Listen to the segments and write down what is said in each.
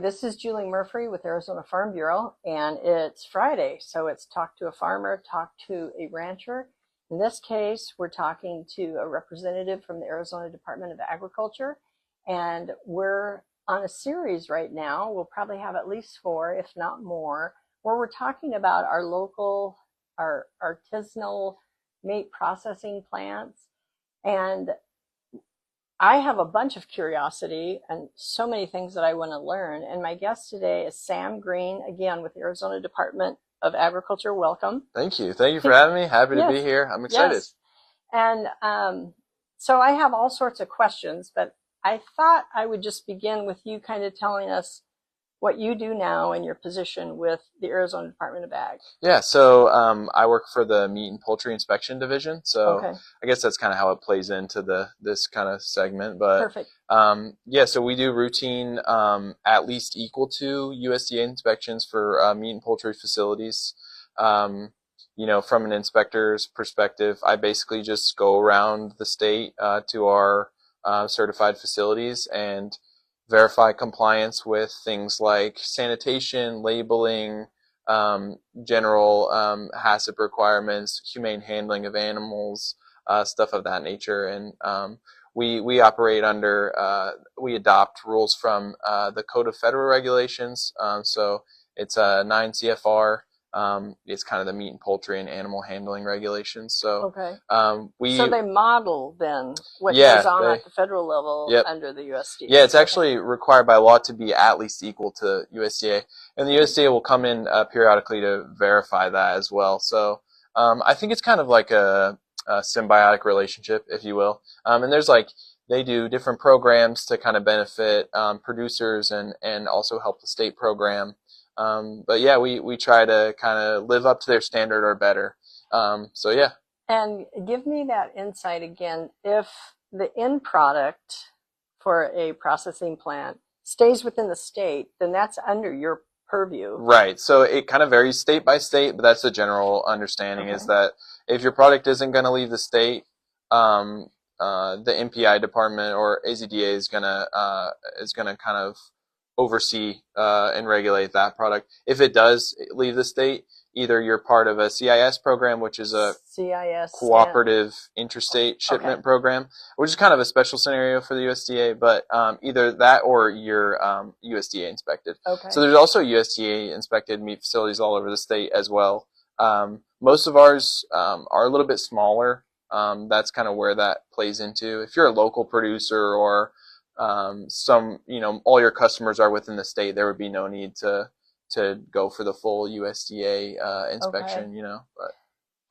This is Julie Murphy with Arizona Farm Bureau, and it's Friday, so it's Talk to a Farmer, Talk to a Rancher. In this case, we're talking to a representative from the Arizona Department of Agriculture, and we're on a series right now. We'll probably have at least 4, if not more, where we're talking about our artisanal meat processing plants. And I have a bunch of curiosity and so many things that I want to learn. And my guest today is Sam Green, again with the Arizona Department of Agriculture. Welcome. Thank you. Thank you for having me. Happy to be here. I'm excited. Yes. And so I have all sorts of questions, but I thought I would just begin with you kind of telling us what you do now in your position with the Arizona Department of Ag. Yeah, so I work for the Meat and Poultry Inspection Division, so Okay. I guess that's kind of how it plays into this kind of segment. But Perfect. yeah, so we do routine at least equal to USDA inspections for meat and poultry facilities. From an inspector's perspective, I basically just go around the state to our certified facilities and verify compliance with things like sanitation, labeling, general HACCP requirements, humane handling of animals, stuff of that nature. And we operate under, we adopt rules from the Code of Federal Regulations. So it's 9 CFR. It's kind of the meat and poultry and animal handling regulations. So okay. So they model then what goes on at the federal level under the USDA. Yeah, it's actually required by law to be at least equal to USDA, and the USDA will come in periodically to verify that as well. So I think it's kind of like a symbiotic relationship, if you will. And there's they do different programs to kind of benefit producers and also help the state program. But yeah, we try to kind of live up to their standard or better. So yeah. And give me that insight again. If the end product for a processing plant stays within the state, then that's under your purview. Right. So it kind of varies state by state, but that's the general understanding is that if your product isn't going to leave the state, the MPI department or AZDA is gonna kind of oversee and regulate that product. If it does leave the state, either you're part of a CIS program, which is a cooperative interstate shipment program, which is kind of a special scenario for the USDA, but either that or you're USDA inspected. Okay. So there's also USDA inspected meat facilities all over the state as well. Most of ours are a little bit smaller. That's kind of where that plays into. If you're a local producer or all your customers are within the state, there would be no need to go for the full USDA inspection, But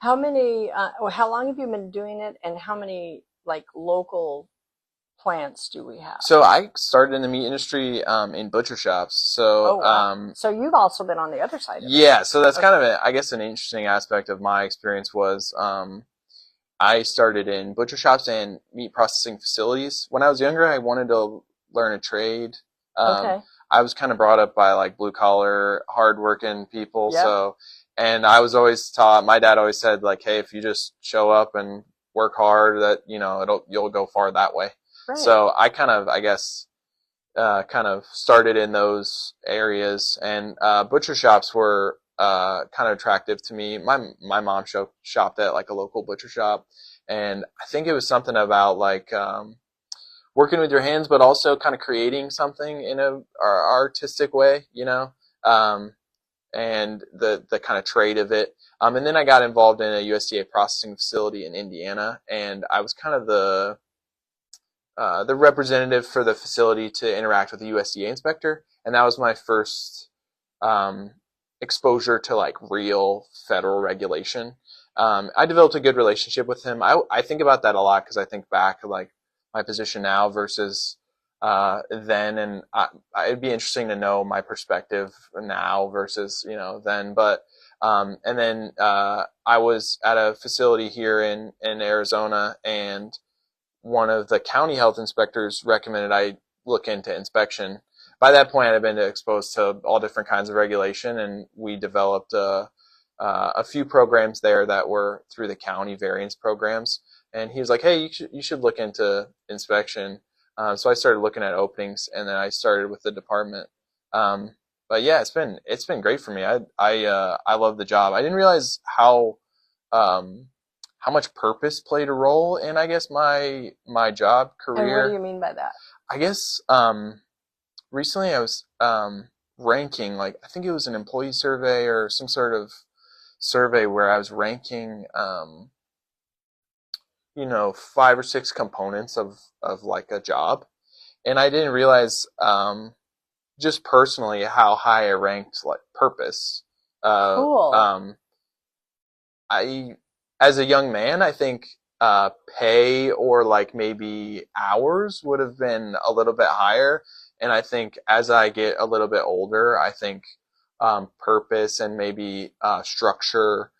how many, how long have you been doing it, and how many local plants do we have? So I started in the meat industry in butcher shops. So so you've also been on the other side of it. Yeah, so that's kind of I guess an interesting aspect of my experience was I started in butcher shops and meat processing facilities. When I was younger, I wanted to learn a trade. I was kind of brought up by blue collar, hardworking people. Yep. So, and I was always taught, my dad always said hey, if you just show up and work hard, that, you'll go far that way. Right. So I kind of, I guess, kind of started in those areas, and butcher shops were kind of attractive to me. My mom shopped at a local butcher shop, and I think it was something about working with your hands, but also kind of creating something in a artistic way, and the kind of trade of it. And then I got involved in a USDA processing facility in Indiana, and I was kind of the representative for the facility to interact with the USDA inspector, and that was my first exposure to real federal regulation. I developed a good relationship with him. I think about that a lot because I think back my position now versus then, and it'd be interesting to know my perspective now versus then. But and then I was at a facility here in Arizona, and one of the county health inspectors recommended I look into inspection. By that point, I had been exposed to all different kinds of regulation, and we developed a few programs there that were through the county variance programs. And he was like, hey, you should look into inspection. So I started looking at openings, and then I started with the department But yeah, it's been great for me. I love the job. I didn't realize um, how much purpose played a role in, I guess, my job And what do you career. mean by that? I guess recently I was ranking, like, I think it was an employee survey or some sort of survey where I was ranking, five or six components of like a job, and I didn't realize, just personally, how high I ranked like purpose. Uh, Cool. um, I, as a young man, I think pay or like maybe hours would have been a little bit higher, and I think as I get a little bit older, I think purpose and maybe structure,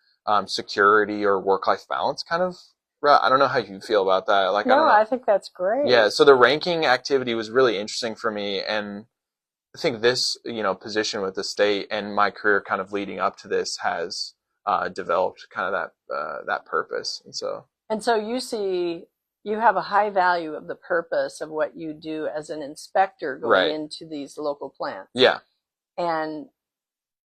security, or work-life balance kind of. I don't know how you feel about that. Like, I No, don't know. I think that's Yeah, great. so the ranking activity was really interesting for me, and I think this, position with the state and my career kind of leading up to this has developed kind of that purpose, and so And so you have a high value of the purpose of what you do as an inspector going right, into these local plants. yeah, And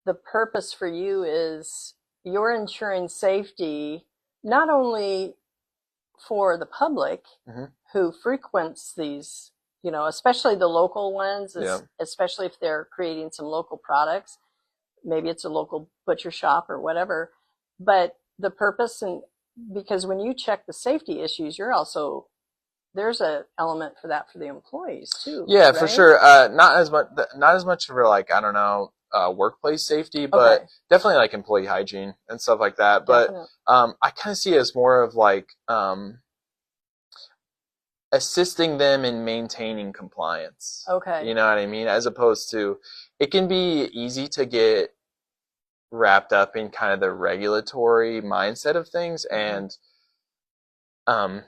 the purpose for you is you're ensuring safety not only for the public hmm who frequents these, especially the local ones, yeah, especially if they're creating some local products. Maybe it's a local butcher shop or whatever. But the purpose, and because when you check the safety issues, there's a element for that for the employees too, yeah, for right? sure. Not as much for, like, I don't know, workplace safety, but Okay, definitely like employee hygiene and stuff like that. But definitely. I kind of see it as more of like assisting them in maintaining compliance. You Okay. know what I mean? As opposed to, it can be easy to get wrapped up in kind of the regulatory mindset of things, Hmm. and um,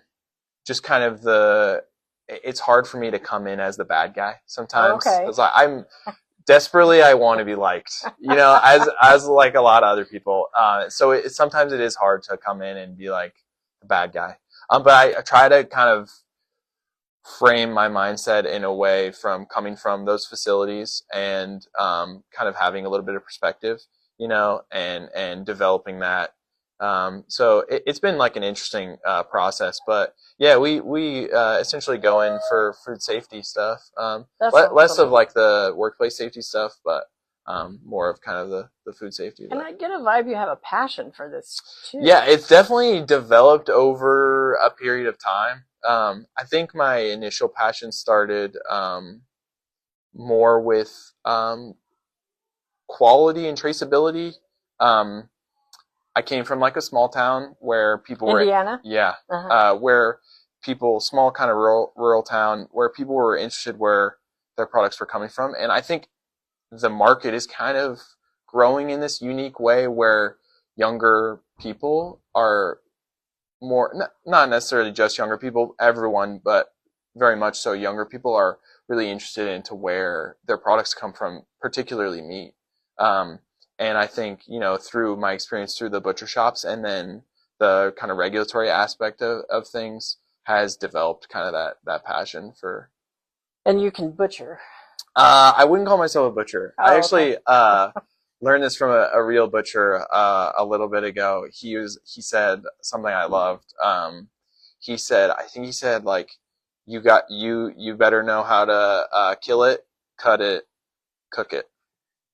just kind of it's hard for me to come in as the bad guy sometimes. Okay. It's like I want to be liked, as like a lot of other people. So sometimes it is hard to come in and be like the bad guy. But I try to kind of frame my mindset in a way from coming from those facilities, and kind of having a little bit of perspective, and developing that. So it's been like an interesting process, but yeah, we essentially go in for food safety stuff, That's less of awesome. like the workplace safety stuff, but more of kind of the food safety. And But I get a vibe you have a passion for this yeah, too. it's definitely developed over a period of time. I think my initial passion started more with quality and traceability. Um, I came from like a small town where people were, Indiana? yeah, Uh-huh. where people, small kind of rural town where people were interested where their products were coming from, and I think the market is kind of growing in this unique way where younger people are more, not necessarily just younger people, everyone, but very much so younger people are really interested into where their products come from, particularly meat. Um, and I think, through my experience through the butcher shops, and then the kind of regulatory aspect of things, has developed kind of that passion for. And you can butcher. I wouldn't call myself a butcher. I Oh, okay. actually learned this from a real butcher a little bit ago. He said something I loved. I think he said, like, you better know how to kill it, cut it, cook it,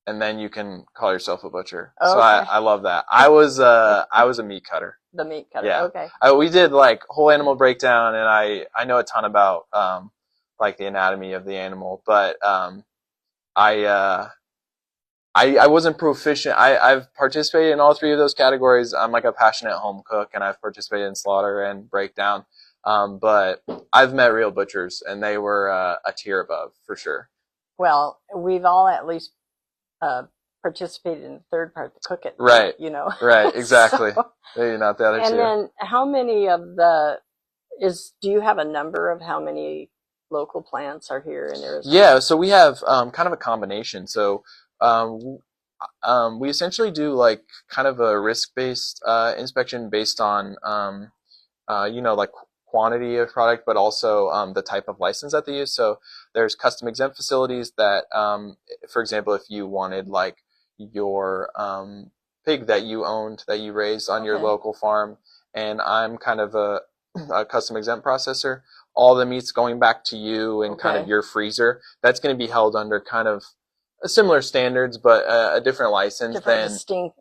and then you can call yourself a butcher. So Okay. I love that. I was a meat cutter. The meat cutter. Yeah, Okay. we did like whole animal breakdown, and I know a ton about like the anatomy of the animal, but I uh, I wasn't proficient. I've participated in all three of those categories. I'm like a passionate home cook, and I've participated in slaughter and breakdown. But I've met real butchers, and they were a tier above for sure. Well, we've all at least uh, participated in the third part, the cook it part, Right, right, So, exactly. Maybe not the other and two. then how many of the do you have a number of how many local plants are here in Yeah, Arizona? so we have kind of a combination. So um, we essentially do like kind of a risk-based inspection based on like quantity of product, but also the type of license that they use. So there's custom exempt facilities that, for example, if you wanted like your pig that you owned, that you raised on your local farm, and I'm kind of a custom exempt processor, all the meat's going back to you and kind of your freezer. That's going to be held under kind of similar standards, but a different license.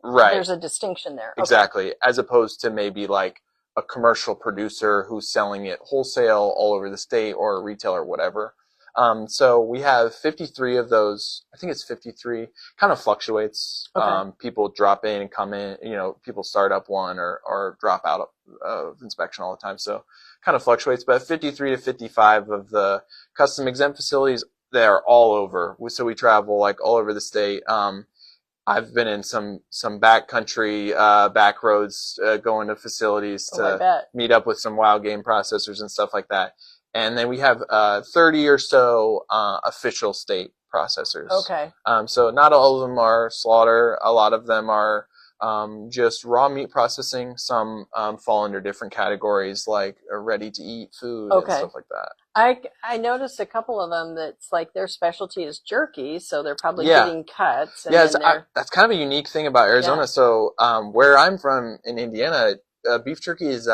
Right. There's a distinction there. Exactly. As opposed to maybe like a commercial producer who's selling it wholesale all over the state, or a retailer or whatever. So we have 53 of those. I think it's 53. Kind of fluctuates. People drop in and come in. People start up one or drop out of inspection all the time. So kind of fluctuates. But 53 to 55 of the custom exempt facilities, they're all over. So we travel like all over the state. I've been in some back country, back roads, going to facilities to meet up with some wild game processors and stuff like that. And then we have 30 or so official state processors. So not all of them are slaughter. A lot of them are just raw meat processing. Some fall under different categories like ready-to-eat food and stuff like that. I noticed a couple of them that's like their specialty is jerky, so they're probably getting cuts. And that's kind of a unique thing about Arizona. So where I'm from in Indiana, beef jerky is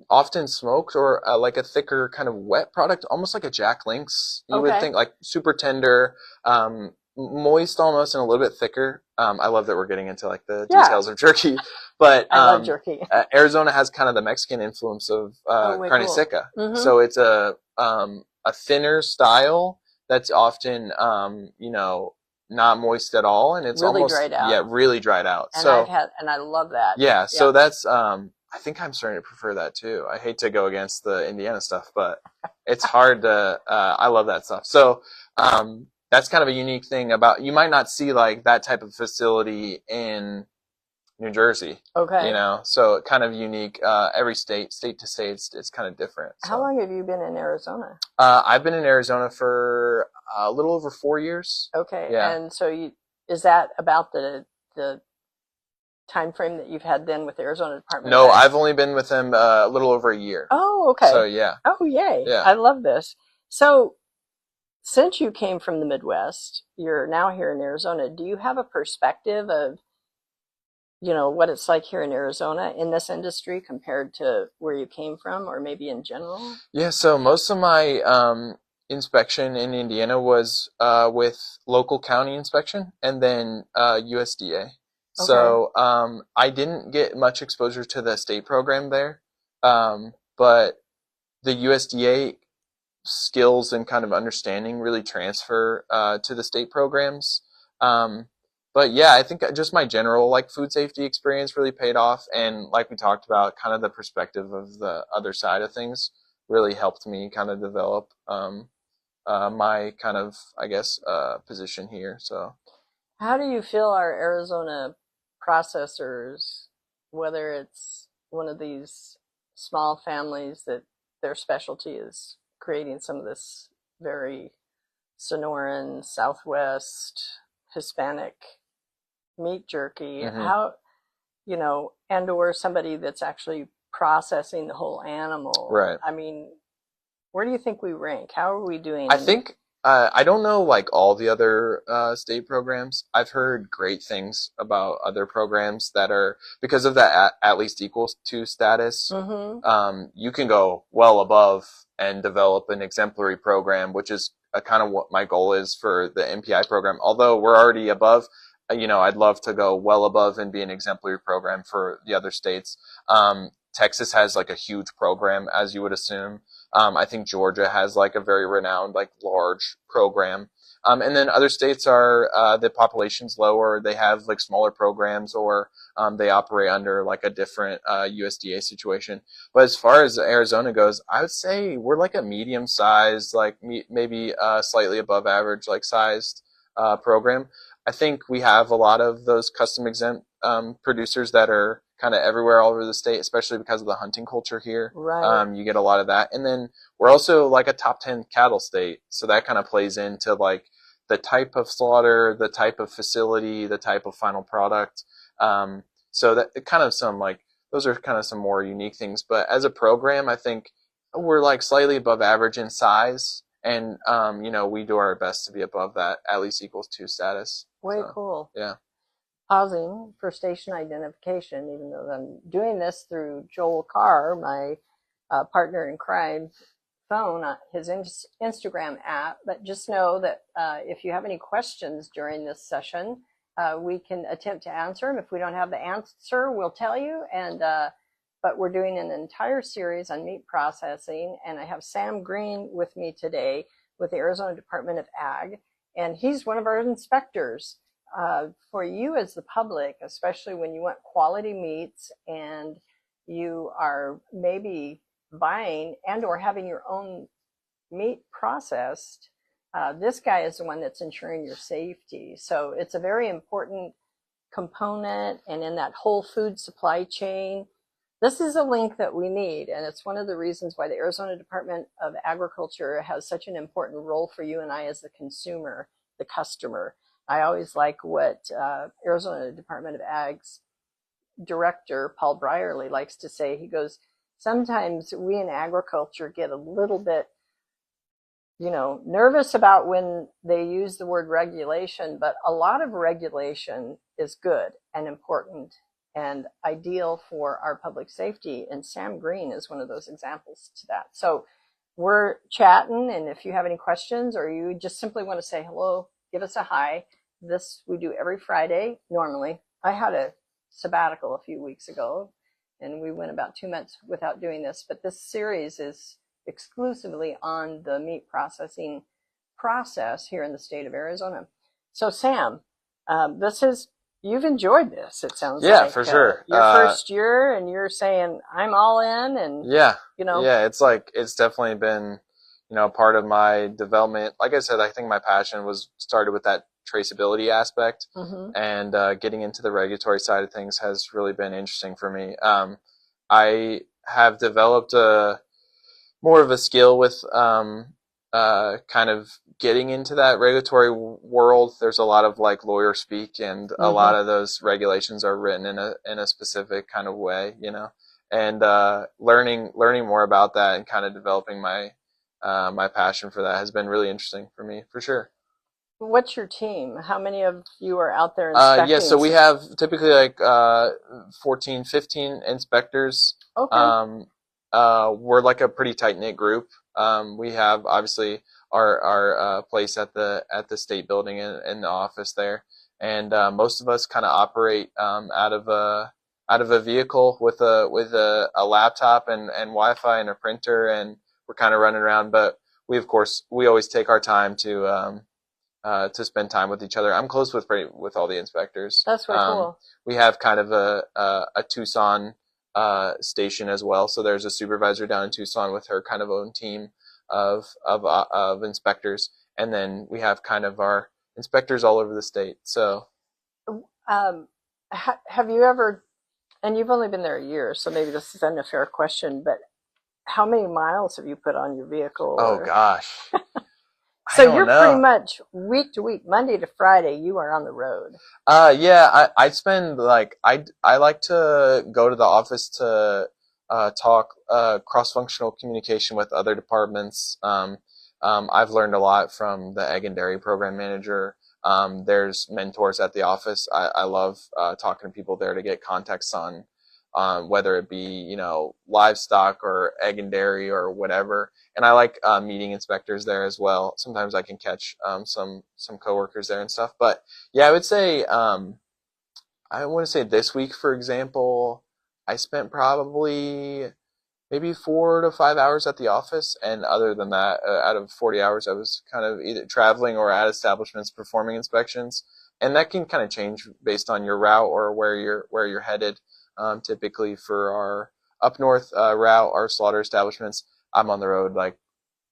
often smoked or like a thicker kind of wet product, almost like a Jack Link's. You would think like super tender, moist almost, and a little bit thicker. I love that we're getting into like the details of jerky, but I love jerky. Arizona has kind of the Mexican influence of carne seca. So it's a thinner style that's often not moist at all, and it's really almost dried out. Yeah, really dried out. And I love that. Yeah, so that's I think I'm starting to prefer that too. I hate to go against the Indiana stuff, but it's hard to I love that stuff. So that's kind of a unique thing about, you might not see like that type of facility in New Jersey. So kind of unique. Every state to state, it's kind of different. So. How long have you been in Arizona? I've been in Arizona for a little over 4 years. And so is that about the time frame that you've had then with the Arizona Department? No, I've only been with them a little over a year. Oh, okay. So yeah. Oh, yay. Yeah. I love this. So since you came from the Midwest, you're now here in Arizona. Do you have a perspective of, what it's like here in Arizona in this industry compared to where you came from, or maybe in general? Yeah. So most of my inspection in Indiana was with local county inspection and then USDA. So I didn't get much exposure to the state program there, but the USDA skills and kind of understanding really transfer to the state programs. But yeah, I think just my general like food safety experience really paid off, and like we talked about, kind of the perspective of the other side of things really helped me kind of develop my kind of, I guess, position here. So how do you feel our Arizona processors, whether it's one of these small families that their specialty is creating some of this very Sonoran, Southwest, Hispanic meat jerky, how, and or somebody that's actually processing the whole animal. Right. I mean, where do you think we rank? How are we doing? I think I don't know like all the other state programs. I've heard great things about other programs that are, because of that at least equal to status. You can go well above and develop an exemplary program, which is kind of what my goal is for the MPI program. Although we're already above, I'd love to go well above and be an exemplary program for the other states. Texas has like a huge program, as you would assume. I think Georgia has like a very renowned, like large program. And then other states are, the population's lower. They have like smaller programs, or they operate under like a different USDA situation. But as far as Arizona goes, I would say we're like a medium sized, like maybe slightly above average, like sized program. I think we have a lot of those custom exempt producers that are kind of everywhere all over the state, especially because of the hunting culture here. Right. You get a lot of that. And then we're also like a top 10 cattle state. So that kind of plays into like the type of slaughter, the type of facility, the type of final product. So that kind of some like those are kind of some more unique things. But as a program, I think we're like slightly above average in size, and we do our best to be above that at least equals two status. Way So, cool. yeah. Pausing for station identification, even though I'm doing this through Joel Carr, my partner in crime phone, his Instagram app. But just know that if you have any questions during this session, we can attempt to answer them. If we don't have the answer, we'll tell you. But we're doing an entire series on meat processing, and I have Sam Green with me today with the Arizona Department of Ag, and he's one of our inspectors. For you as the public, especially when you want quality meats and you are maybe buying and or having your own meat processed, this guy is the one that's ensuring your safety. So it's a very important component, and in that whole food supply chain, this is a link that we need, and it's one of the reasons why the Arizona Department of Agriculture has such an important role for you and I as the consumer, the customer. I always like what Arizona Department of Ag's director, Paul Brierly, likes to say. He goes, sometimes we in agriculture get a little bit, nervous about when they use the word regulation, but a lot of regulation is good and important and ideal for our public safety. And Sam Green is one of those examples to that. So we're chatting, and if you have any questions or you just simply want to say hello, give us a hi. This we do every Friday normally. I had a sabbatical a few weeks ago, and we went about 2 months without doing this, but this series is exclusively on the meat processing process here in the state of Arizona. So Sam, you've enjoyed this, it sounds like. Yeah, for sure. Your first year, and you're saying, I'm all in, and yeah, it's definitely been, part of my development. Like I said, I think my passion was started with that traceability aspect, and getting into the regulatory side of things has really been interesting for me. I have developed more of a skill with kind of getting into that regulatory world. There's a lot of like lawyer speak, and a lot of those regulations are written in a specific kind of way, and learning more about that and kind of developing my my passion for that has been really interesting for me, for sure. What's your team? How many of you are out there inspecting? Yeah, so we have typically like 14, 15 inspectors. Okay. We're like a pretty tight-knit group. We have obviously our place at the state building in the office there, and most of us kind of operate out of a vehicle with a laptop and Wi-Fi and a printer, and we're kind of running around. But we always take our time to spend time with each other. I'm close with all the inspectors. That's really cool. We have kind of a Tucson station as well. So there's a supervisor down in Tucson with her kind of own team of inspectors, and then we have kind of our inspectors all over the state. So, have you ever? And you've only been there a year, so maybe this is an unfair question, but how many miles have you put on your vehicle? Oh gosh. So you're pretty much week to week, Monday to Friday, you are on the road. Yeah, I spend like I like to go to the office to talk cross-functional communication with other departments. I've learned a lot from the Egg and Dairy Program Manager. There's mentors at the office. I love talking to people there to get context on whether it be livestock or egg and dairy or whatever. And I like meeting inspectors there as well. Sometimes I can catch some coworkers there and stuff. But yeah, I would say I want to say this week, for example, I spent probably maybe 4 to 5 hours at the office, and other than that, out of 40 hours, I was kind of either traveling or at establishments performing inspections. And that can kind of change based on your route or where you're headed. Typically for our up north route, our slaughter establishments, I'm on the road like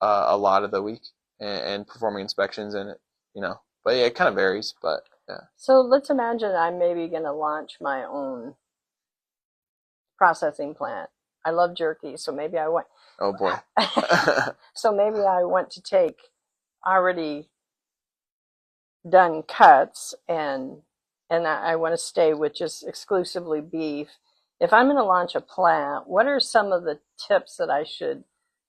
a lot of the week and performing inspections, and but yeah, it kind of varies. But yeah. So let's imagine I'm maybe going to launch my own processing plant. I love jerky, so maybe I want. Oh boy. So maybe I want to take already done cuts and I want to stay with just exclusively beef. if I'm going to launch a plant, what are some of the tips that I should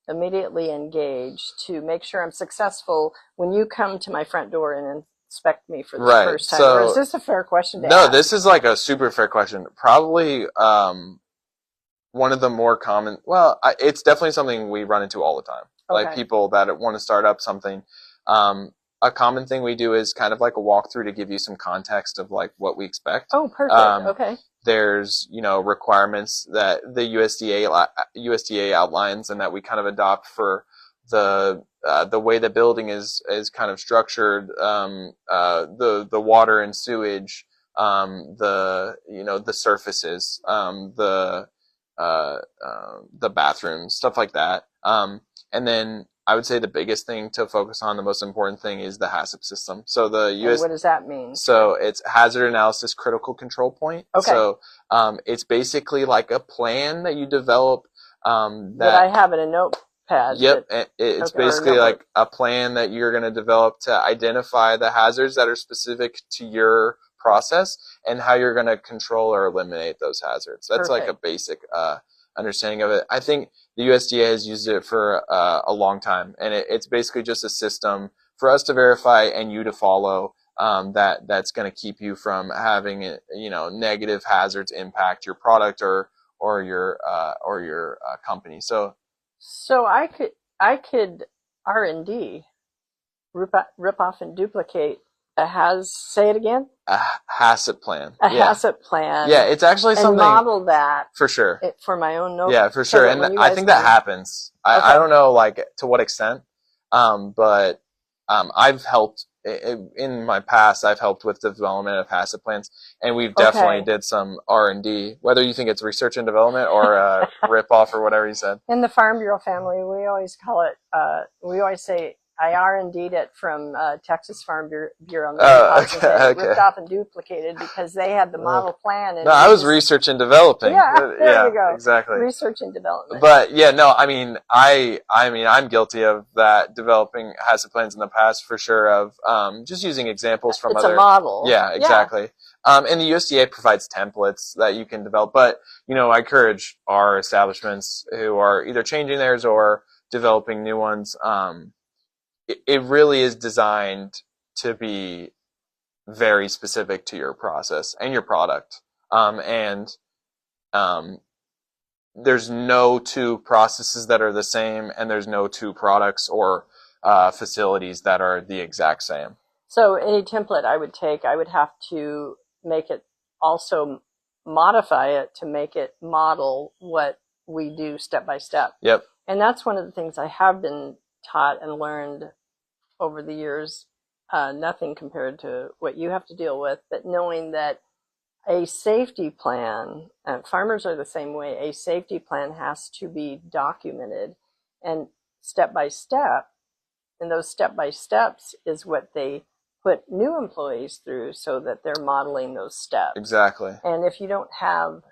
immediately engage to make sure I'm successful when you come to my front door and inspect me for the Right. first time? So, or is this a fair question to no, ask? this is like a super fair question. Probably one of the more common, it's definitely something we run into all the time. Okay. Like people that want to start up something. A common thing we do is kind of like a walkthrough to give you some context of like what we expect. Oh, perfect. Okay. There's, requirements that the USDA outlines and that we kind of adopt for the way the building is kind of structured, the water and sewage, the surfaces, the bathrooms, stuff like that. And then I would say the biggest thing to focus on, the most important thing, is the HACCP system. So what does that mean? So it's Hazard Analysis Critical Control Point. Okay. So it's basically like a plan that you develop that I have in a notepad. Yep. It's basically like a plan that you're going to develop to identify the hazards that are specific to your process and how you're going to control or eliminate those hazards. That's Perfect. like a basic understanding of it. I think the USDA has used it for a long time, and it's basically just a system for us to verify and you to follow, that's going to keep you from having negative hazards impact your product or your company. So I could R&D, rip off and duplicate a HACCP plan. HACCP plan. Yeah, it's actually something. And model that for sure. For my own note. Yeah, for sure. And I think that happens. I don't know like to what extent, but I've helped in my past. I've helped with the development of HACCP plans, and we've definitely did some R&D. Whether you think it's research and development or rip off or whatever you said. In the Farm Bureau family, we always call it. We always say, I R&D'd it from Texas Farm Bureau. Ripped off and duplicated because they had the model plan. And no, I was research and developing. Yeah, there you go. Exactly. Research and development. But yeah, no, I mean, I'm guilty of that, developing HACCP plans in the past for sure. Of just using examples from it's a model. Yeah, exactly. And the USDA provides templates that you can develop. But I encourage our establishments who are either changing theirs or developing new ones. It really is designed to be very specific to your process and your product. There's no two processes that are the same, and there's no two products or facilities that are the exact same. So any template I would take, I would have to make it also modify it to make it model what we do step by step. Yep. And that's one of the things I have been taught and learned over the years, nothing compared to what you have to deal with, but knowing that a safety plan, farmers are the same way, a safety plan has to be documented and step by step, and those step by steps is what they put new employees through so that they're modeling those steps. Exactly. And if you don't have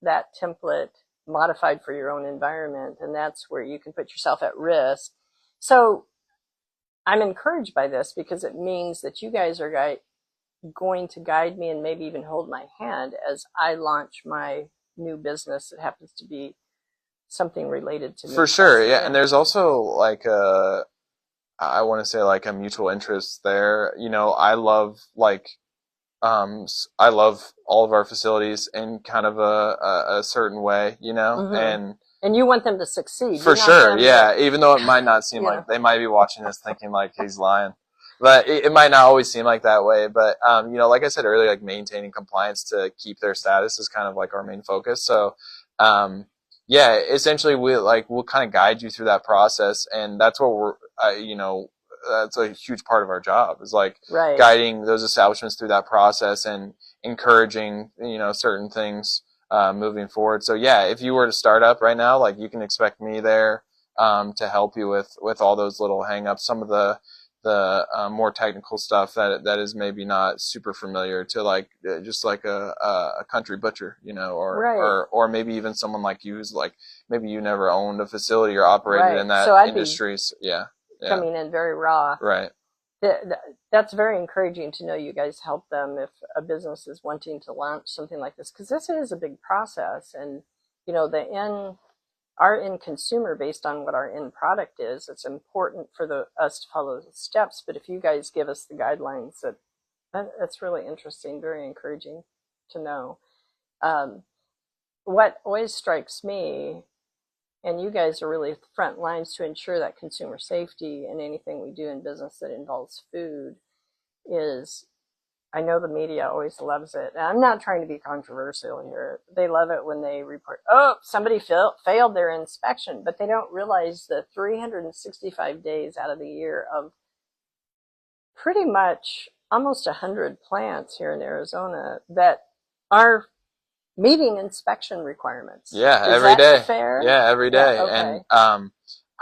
that template modified for your own environment, and that's where you can put yourself at risk. So I'm encouraged by this because it means that you guys are going to guide me and maybe even hold my hand as I launch my new business. It happens to be something related to me. For sure, yeah. And there's also like I want to say like a mutual interest there. I love all of our facilities in kind of a certain way, Mm-hmm. And you want them to succeed. For sure, yeah. Even though it might not seem like, they might be watching this thinking like he's lying. But it might not always seem like that way. But, like I said earlier, like maintaining compliance to keep their status is kind of like our main focus. So, essentially we'll kind of guide you through that process. And that's what that's a huge part of our job is like guiding those establishments through that process and encouraging, certain things moving forward. So yeah, if you were to start up right now, like you can expect me there to help you with all those little hang-ups, some of the more technical stuff that is maybe not super familiar to like just like a country butcher, or maybe even someone like you who's like maybe you never owned a facility or operated in that industry. So, yeah. Coming in very raw. Right. That's very encouraging to know you guys help them if a business is wanting to launch something like this, because this is a big process. And our end consumer, based on what our end product is, it's important for us to follow the steps. But if you guys give us the guidelines, that's really interesting, very encouraging to know. What always strikes me, and you guys are really front lines to ensure that consumer safety in anything we do in business that involves food, is I know the media always loves it. And I'm not trying to be controversial here. They love it when they report, oh, somebody failed their inspection, but they don't realize the 365 days out of the year of pretty much almost 100 plants here in Arizona that are meeting inspection requirements. Yeah, Is every that day. fair? Yeah, every day. Yeah, okay.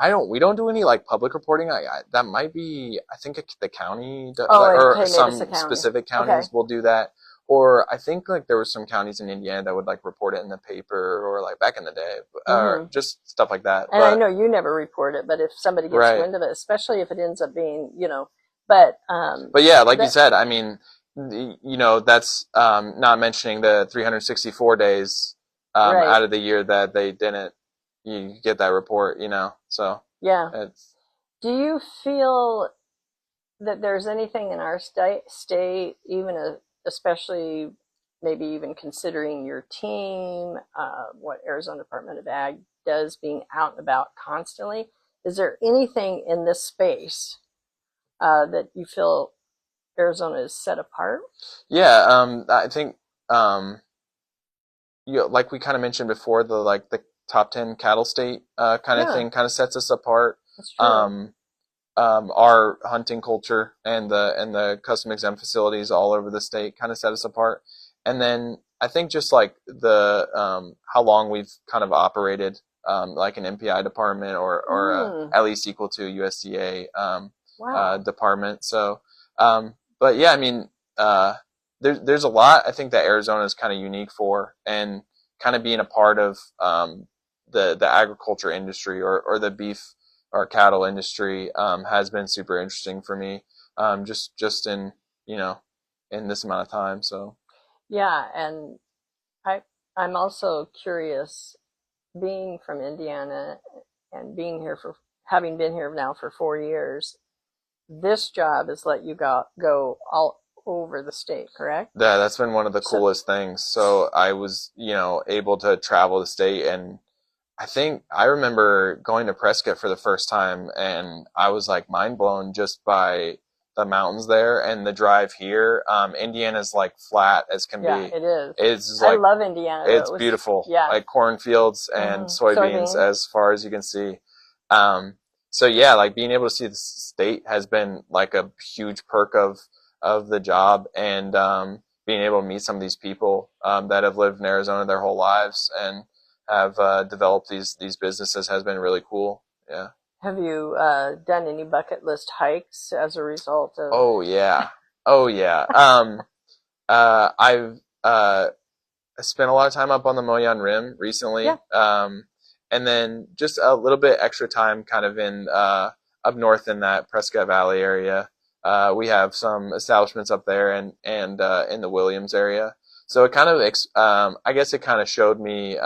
And we don't do any like public reporting. That might be, I think the county Oh, or okay, maybe some it's the county. specific Okay. counties will do that. Or I think like there were some counties in Indiana that would like report it in the paper, or like back in the day, or just stuff like that. And I know you never report it, but if somebody gets Right. wind of it, especially if it ends up being, but yeah, like you said, I mean, that's not mentioning the 364 days right. out of the year that they didn't. You get that report, so Yeah. it's. Do you feel that there's anything in our state, even especially maybe even considering your team, what Arizona Department of Ag does, being out and about constantly, is there anything in this space that you feel Arizona is set apart? Yeah, I think like we kind of mentioned before, the top 10 cattle state kind of thing kind of sets us apart. That's true. Our hunting culture and the custom exempt facilities all over the state kind of set us apart. And then I think just like the how long we've kind of operated like an MPI department or at least equal to USDA department. So, but yeah, I mean, there's a lot I think that Arizona is kind of unique for, and kind of being a part of the agriculture industry or the beef or cattle industry has been super interesting for me, just in in this amount of time. So yeah, and I'm also curious, being from Indiana and having been here now for 4 years. This job has let you go all over the state, correct? Yeah, that's been one of the coolest things. So I was, able to travel the state, and I think I remember going to Prescott for the first time, and I was like mind blown just by the mountains there and the drive here. Indiana's like flat as can Yeah, be. it is. It's I like love Indiana. it's beautiful. Yeah. Like cornfields and soybeans as far as you can see. So yeah, like being able to see the state has been like a huge perk of the job, and being able to meet some of these people that have lived in Arizona their whole lives and have developed these businesses has been really cool. Yeah. Have you done any bucket list hikes as a result of? Oh yeah. I've spent a lot of time up on the Moyan Rim recently. Yeah. And then just a little bit extra time kind of in up north in that Prescott Valley area. We have some establishments up there and in the Williams area. So it kind of I guess it kind of showed me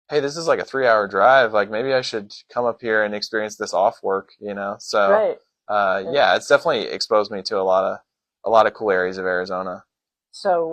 hey, this is like a 3-hour drive. Like maybe I should come up here and experience this off work, So Right. Yeah, it's definitely exposed me to a lot of cool areas of Arizona. So